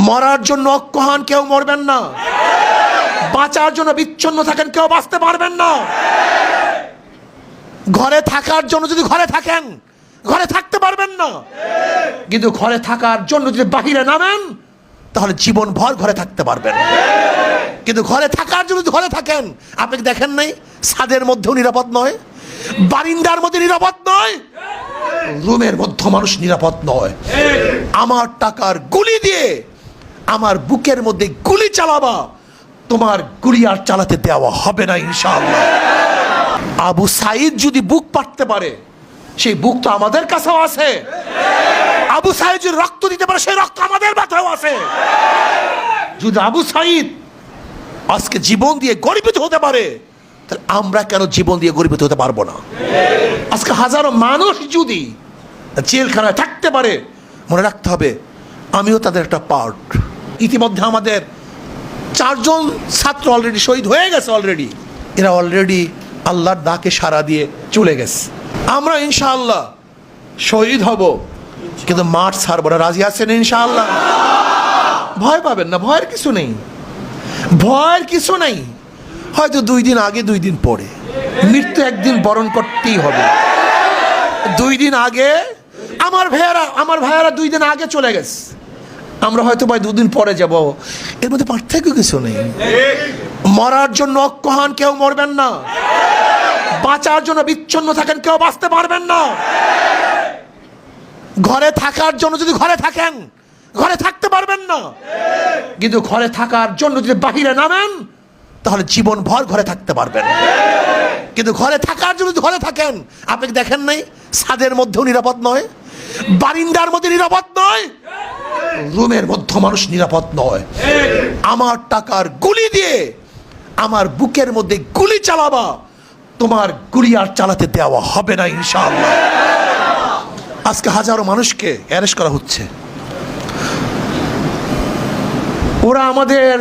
মরার জন্য ঐক্যহান কেউ মরবেন না, বাঁচার জন্য বিচ্ছিন্ন থাকেন কেউ বাঁচতে পারবেন না। ঘরে থাকার জন্য যদি ঘরে থাকেন ঘরে থাকতে পারবেন না, কিন্তু ঘরে থাকার জন্য যদি বাহিরে নামেন তাহলে জীবন ভর ঘরে থাকতে পারবেন। কিন্তু ঘরে থাকার জন্য যদি ঘরে থাকেন, আপনি কি দেখেন নাই ছাদের মধ্যেও নিরাপদ নয়, বারিন্দার মধ্যে নিরাপদ নয়, রুমের মধ্যে মানুষ নিরাপদ নয়। আমার টাকার গুলি দিয়ে আমার বুকের মধ্যে গুলি চালাবা, তোমার গুলি আর চালাতে দেওয়া হবে না ইনশাআল্লাহ। আবু সাইদ যদি বুক পাড়তে পারে, সেই বুক তো আমাদের কাছেও আছে। আবু সাইদ যদি রক্ত দিতে পারে, সেই রক্ত আমাদের মাথাও আছে। যদি আবু সাইদ আজকে জীবন দিয়ে গর্বিত হতে পারে, তাহলে আমরা কেন জীবন দিয়ে গর্বিত হতে পারবো না? আজকে হাজারো মানুষ যদি জেলখানায় থাকতে পারে, মনে রাখতে হবে আমিও তাদের একটা পার্ট। ইতিমধ্যে আমাদের 4 জন ছাত্র অলরেডি শহীদ হয়ে গেছে। এরা অলরেডি আল্লাহর ডাকে সাড়া দিয়ে চলে গেছে। আমরা ইনশাআল্লাহ শহীদ হব, কিন্তু মাঠ ছাড়বো না। রাজি আছেন ইনশাআল্লাহ? ভয় পাবেন না, ভয়ের কিছু নেই, ভয়ের কিছু নেই। হয়তো 2 দিন আগে 2 দিন পরে মৃত্যু একদিন বরণ করতেই হবে। 2 দিন আগে আমার ভাইয়ারা 2 দিন আগে চলে গেছে, আমরা হয়তো 2 দিন পরে যাব। এর মধ্যে পার্থক্য কিছু নেই। মরার জন্য ঐক্যহান কেউ মরবেন না, বাঁচার জন্য বিচ্ছিন্ন থাকেন কেউ বাঁচতে পারবেন না। ঘরে থাকার জন্য যদি ঘরে থাকেন ঘরে থাকতে পারবেন না, কিন্তু ঘরে থাকার জন্য যদি বাহিরে নামেন তাহলে জীবন ভর ঘরে থাকতে পারবেন। কিন্তু ঘরে থাকার জন্য যদি ঘরে থাকেন, আপনি কি দেখেন নাই ছাদের মধ্যেও নিরাপদ নয়, বারিন্দার মধ্যে নিরাপদ নয়, রুমের মধ্যে মানুষ নিরাপদ নয়। আমার টাকার গুলি দিয়ে আমার বুকের মধ্যে গুলি চালাবা, তোমার গুলি আর চালাতে দেওয়া হবে না ইনশাআল্লাহ। আজকে হাজারো মানুষকে অ্যারেস্ট করা হচ্ছে। ওরা আমাদের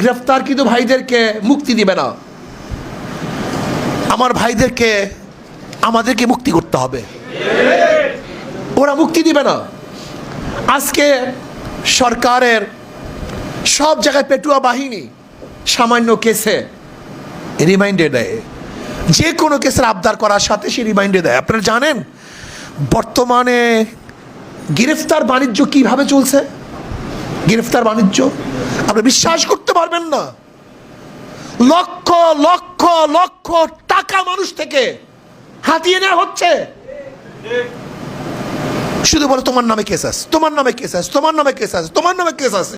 গ্রেফতারকৃত ভাইদেরকে মুক্তি দিবে না। আমার ভাইদেরকে আমাদেরকে মুক্তি করতে হবে, ওরা মুক্তি দিবে না। আজকে সরকারের সব জায়গায় পেটুয়া বাহিনী সামান্য কেসে রিমাইন্ডে দেয়, যে কোনো কেসের আবদার করার সাথে সে রিমাইন্ডে দেয়। আপনারা জানেন বর্তমানে গ্রেফতার বাণিজ্য কিভাবে চলছে? গ্রেফতার বাণিজ্য আপনি বিশ্বাস করতে পারবেন না। লক্ষ লক্ষ লক্ষ টাকা মানুষ থেকে হাতিয়ে নেওয়া হচ্ছে, শুধু বলে তোমার নামে কেস আছে, তোমার নামে কেস আছে, তোমার নামে কেস আছে, তোমার নামে কেস আছে।